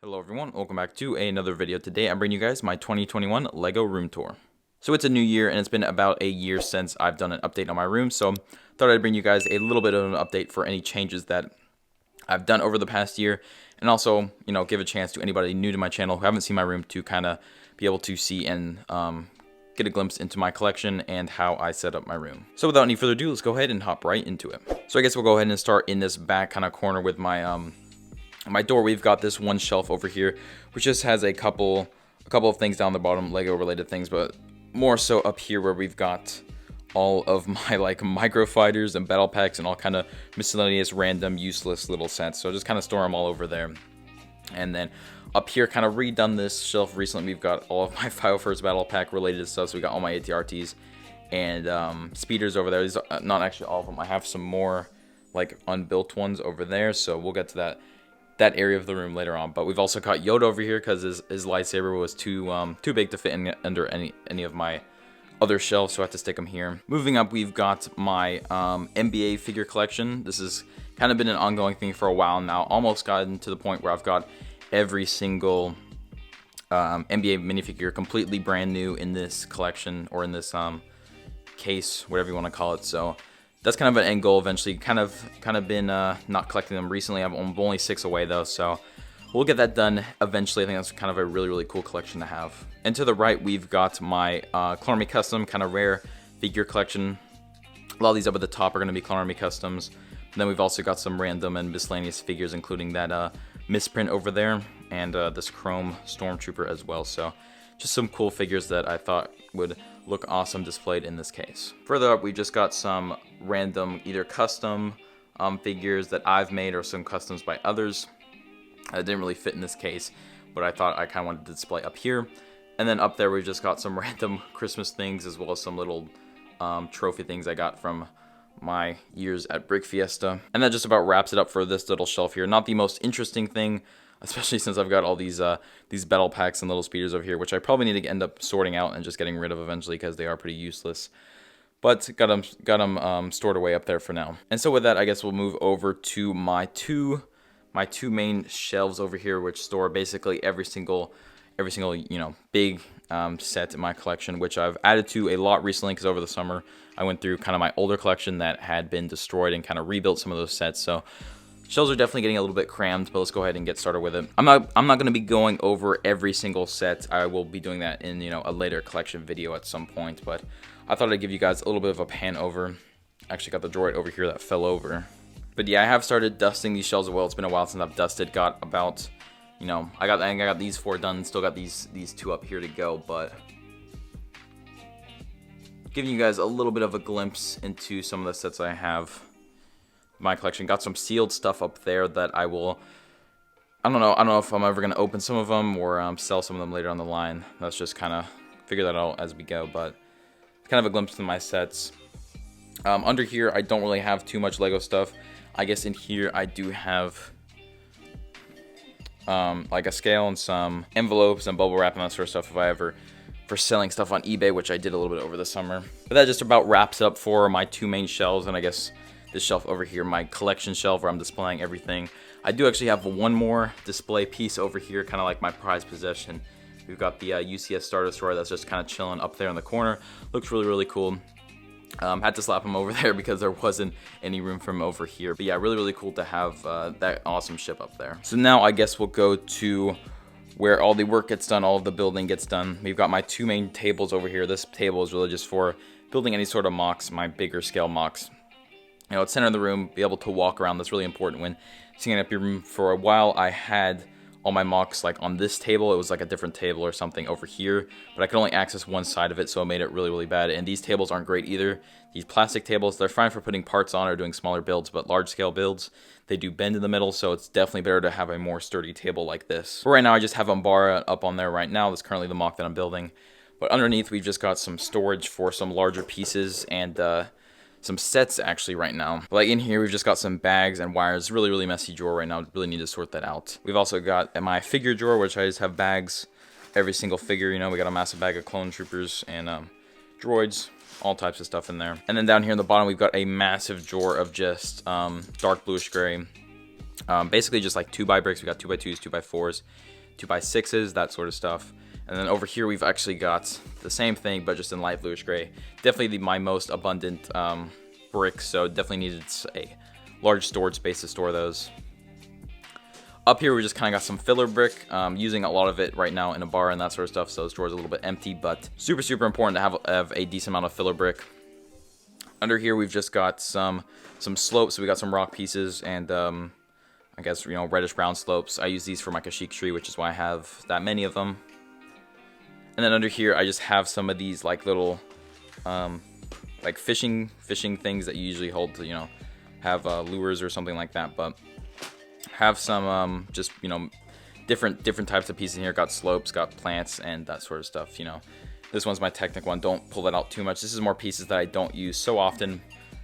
Hello everyone, welcome back to another video. Today I'm bringing you guys my 2021 LEGO room tour. So it's a new year and it's been about a year since I've done an update on my room, so thought I'd bring you guys a little bit of an update for any changes that I've done over the past year, and also, give a chance to anybody new to my channel who haven't seen my room to kind of be able to see and get a glimpse into my collection and how I set up my room. So without any further ado, let's go ahead and hop right into it. So I guess we'll go ahead and start in this back kind of corner with my my door. We've got this one shelf over here, which just has a couple of things down the bottom, Lego related things, but more so up here where we've got all of my micro fighters and battle packs and all kind of miscellaneous random useless little sets. So just kind of store them all over there. And then up here, kind of redone this shelf recently. We've got all of my File First battle pack related stuff. So we got all my ATRTs and speeders over there. These are not actually all of them. I have some more unbuilt ones over there, so we'll get to that area of the room later on. But we've also got Yoda over here because his lightsaber was too big to fit in under any of my other shelves, so I have to stick them here. Moving up, we've got my NBA figure collection. This has kind of been an ongoing thing for a while now. Almost gotten to the point where I've got every single NBA minifigure completely brand new in this collection, or in this case, whatever you want to call it. So that's kind of an end goal eventually. Kind of been not collecting them recently. I'm only 6 away though, so we'll get that done eventually. I think that's kind of a really cool collection to have. And to the right, we've got my Clone Army Custom kind of rare figure collection. A lot of these up at the top are going to be Clone Army Customs. And then we've also got some random and miscellaneous figures, including that misprint over there and this chrome stormtrooper as well. So just some cool figures that I thought would look awesome displayed in this case. Further up, we just got some random either custom figures that I've made or some customs by others. It didn't really fit in this case, but I thought I kind of wanted to display up here. And then up there, we've just got some random Christmas things, as well as some little trophy things I got from my years at Brick Fiesta. And that just about wraps it up for this little shelf here. Not the most interesting thing, especially since I've got all these battle packs and little speeders over here, which I probably need to end up sorting out and just getting rid of eventually because they are pretty useless. But got them stored away up there for now. And so with that, I guess we'll move over to my two main shelves over here, which store basically every single big set in my collection, which I've added to a lot recently because over the summer I went through kind of my older collection that had been destroyed and kind of rebuilt some of those sets. So shelves are definitely getting a little bit crammed, but let's go ahead and get started with it. I'm not going to be going over every single set. I will be doing that in a later collection video at some point, but I thought I'd give you guys a little bit of a pan over. Actually got the droid over here that fell over. But yeah, I have started dusting these shelves as well. It's been a while since I've dusted. Got about, I got these 4 done. Still got these 2 up here to go. But giving you guys a little bit of a glimpse into some of the sets I have in my collection. Got some sealed stuff up there that I will. I don't know if I'm ever gonna open some of them or sell some of them later on the line. Let's just kind of figure that out as we go. But kind of a glimpse into my sets. Under here, I don't really have too much Lego stuff. I guess in here I do have a scale and some envelopes and bubble wrap and that sort of stuff if I ever for selling stuff on eBay, which I did a little bit over the summer. But that just about wraps up for my 2 main shelves, and I guess this shelf over here, my collection shelf where I'm displaying everything. I do actually have one more display piece over here, kind of like my prized possession. We've got the UCS Star Destroyer that's just kind of chilling up there in the corner. Looks really cool. Had to slap him over there because there wasn't any room for him over here. But yeah, really cool to have that awesome ship up there. So now I guess we'll go to where all the work gets done, all of the building gets done. We've got my 2 main tables over here. This table is really just for building any sort of mocks, my bigger scale mocks. It's center of the room, be able to walk around. That's really important when setting up your room. For a while, I had all my mocks on this table. It was a different table or something over here, but I could only access one side of it, so it made it really bad. And these tables aren't great either. These plastic tables, they're fine for putting parts on or doing smaller builds, but large scale builds, they do bend in the middle, so it's definitely better to have a more sturdy table like this. For right now, I just have Umbara up on there right now. That's currently the mock that I'm building. But underneath, we've just got some storage for some larger pieces and some sets actually right now. In here, we've just got some bags and wires. Really messy drawer right now. Really need to sort that out. We've also got my figure drawer, which I just have bags. Every single figure, we got a massive bag of clone troopers and droids, all types of stuff in there. And then down here in the bottom, we've got a massive drawer of just dark bluish gray. Basically just 2x bricks. We got 2x2s, 2x4s. 2x6s, that sort of stuff. And then over here we've actually got the same thing, but just in light bluish gray. Definitely my most abundant brick, so definitely needed a large storage space to store those. Up here we just kind of got some filler brick, using a lot of it right now in a bar and that sort of stuff, so this drawer is a little bit empty, but super important to have a decent amount of filler brick. Under here we've just got some slopes, so we got some rock pieces and I guess, you know, reddish brown slopes. I use these for my Kashyyyk tree, which is why I have that many of them. And then under here I just have some of these like little like fishing things that you usually hold to, you know, have lures or something like that, but have some just, you know, different types of pieces in here. Got slopes, got plants, and that sort of stuff. You know, this one's my Technic one. Don't pull that out too much. This is more pieces that I don't use so often.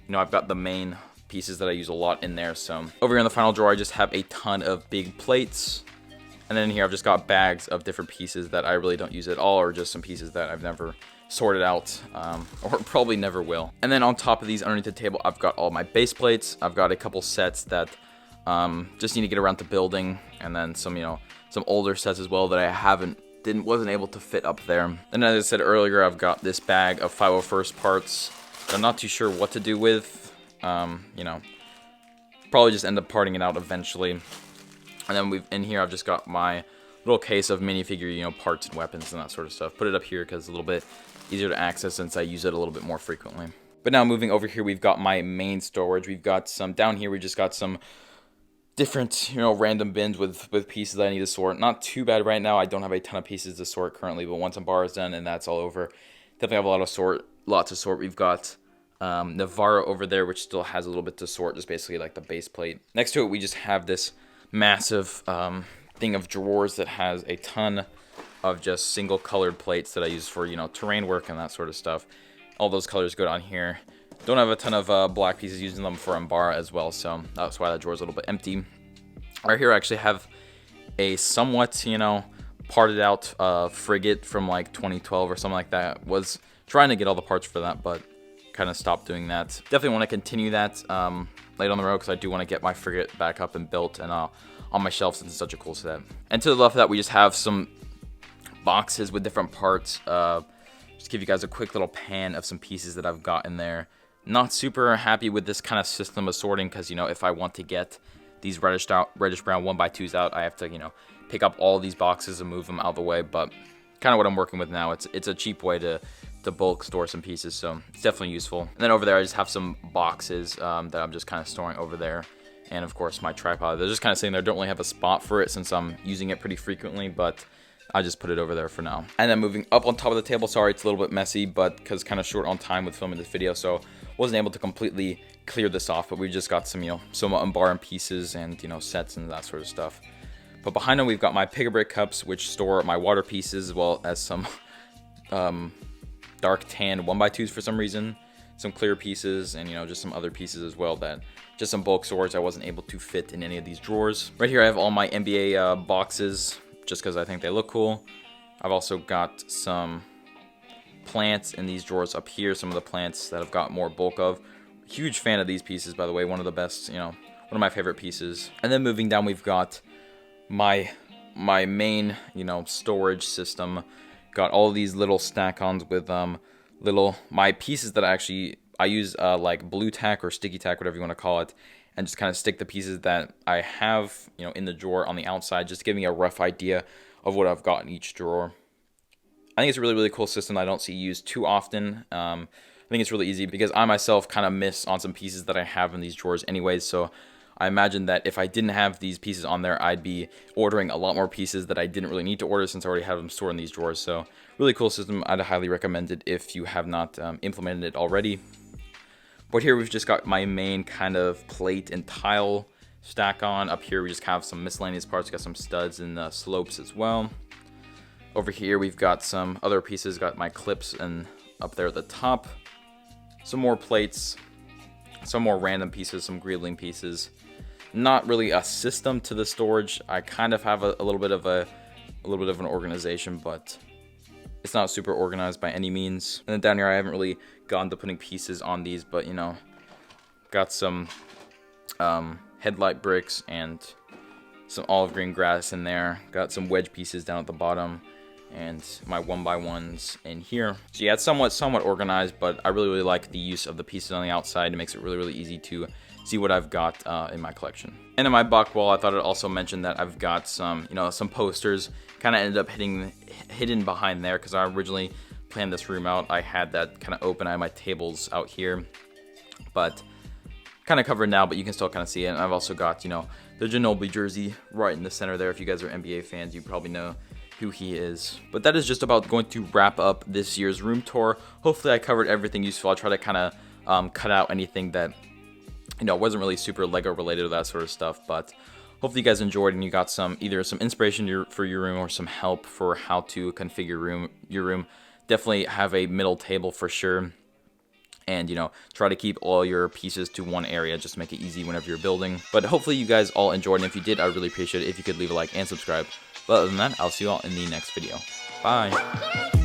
You know, I've got the main pieces that I use a lot in there. So over here in the final drawer I just have a ton of big plates, and then here I've just got bags of different pieces that I really don't use at all, or just some pieces that I've never sorted out, or probably never will. And then on top of these, underneath the table, I've got all my base plates. I've got a couple sets that just need to get around to building, and then some, you know, some older sets as well that I wasn't able to fit up there. And as I said earlier, I've got this bag of 501st parts that I'm not too sure what to do with. You know, probably just end up parting it out eventually. And then in here I've just got my little case of minifigure, you know, parts and weapons and that sort of stuff. Put it up here because it's a little bit easier to access since I use it a little bit more frequently. But now moving over here, we've got my main storage. We've got some down here. We just got some different, you know, random bins with pieces that I need to sort. Not too bad right now. I don't have a ton of pieces to sort currently, but once a bar is done and that's all over, definitely have lots to sort. We've got Navarro over there, which still has a little bit to sort, just basically like the base plate. Next to it, we just have this massive thing of drawers that has a ton of just single colored plates that I use for, you know, terrain work and that sort of stuff. All those colors go down here. Don't have a ton of black pieces, using them for Ambara as well, so that's why that drawer's a little bit empty. Right here I actually have a somewhat, you know, parted out frigate from like 2012 or something like that. Was trying to get all the parts for that, but kind of stopped doing that. Definitely want to continue that later on the road, because I do want to get my frigate back up and built and on my shelf, since it's such a cool set. And to the left of that, we just have some boxes with different parts. Just give you guys a quick little pan of some pieces that I've got in there. Not super happy with this kind of system of sorting, because, you know, if I want to get these reddish brown 1x2s out, I have to, you know, pick up all these boxes and move them out of the way. But kind of what I'm working with now. It's a cheap way to bulk store some pieces, so it's definitely useful. And then over there I just have some boxes that I'm just kind of storing over there, and of course my tripod. They're just kind of sitting there. Don't really have a spot for it since I'm using it pretty frequently, but I just put it over there for now. And then moving up on top of the table, sorry it's a little bit messy, but because kind of short on time with filming this video, so wasn't able to completely clear this off. But we just got some, you know, some Ambara pieces and, you know, sets and that sort of stuff. But behind them we've got my Pick-a-Brick cups, which store my water pieces, as well as some dark tan 1x2s for some reason, some clear pieces, and, you know, just some other pieces as well, that just some bulk storage I wasn't able to fit in any of these drawers. Right here I have all my NBA boxes, just because I think they look cool. I've also got some plants in these drawers up here, some of the plants that I've got more bulk of. Huge fan of these pieces, by the way. One of the best, you know, one of my favorite pieces. And then moving down, we've got my main, you know, storage system. Got all these little stack-ons with my pieces that I use like blue tack or sticky tack, whatever you want to call it, and just kind of stick the pieces that I have, you know, in the drawer on the outside, just giving me a rough idea of what I've got in each drawer. I think it's a really cool system I don't see used too often. I think it's really easy because I myself kind of miss on some pieces that I have in these drawers anyways, so I imagine that if I didn't have these pieces on there, I'd be ordering a lot more pieces that I didn't really need to order, since I already have them stored in these drawers. So really cool system. I'd highly recommend it if you have not implemented it already. But here we've just got my main kind of plate and tile stack on. Up here we just have some miscellaneous parts. Got some studs and slopes as well. Over here we've got some other pieces. Got my clips and up there at the top. Some more plates. Some more random pieces. Some greedling pieces. Not really a system to the storage. I kind of have a little bit of an organization, but it's not super organized by any means. And then down here I haven't really gotten to putting pieces on these, but, you know, got some headlight bricks and some olive green grass in there. Got some wedge pieces down at the bottom, and my 1x1s in here. So yeah, it's somewhat organized, but I really like the use of the pieces on the outside. It makes it really easy to see what I've got in my collection. And in my back wall, I thought I'd also mention that I've got some, some posters. Kind of ended up hidden behind there because I originally planned this room out. I had that kind of open. I had my tables out here, but kind of covered now, but you can still kind of see it. And I've also got, the Ginobili jersey right in the center there. If you guys are NBA fans, you probably know who he is. But that is just about going to wrap up this year's room tour. Hopefully I covered everything useful. I'll try to kind of cut out anything that wasn't really super Lego related or that sort of stuff, but hopefully you guys enjoyed and you got either some inspiration for your room or some help for how to configure your room. Definitely have a middle table for sure, and try to keep all your pieces to one area just to make it easy whenever you're building. But hopefully you guys all enjoyed, and if you did, I'd really appreciate it if you could leave a like and subscribe. But other than that, I'll see you all in the next video. Bye.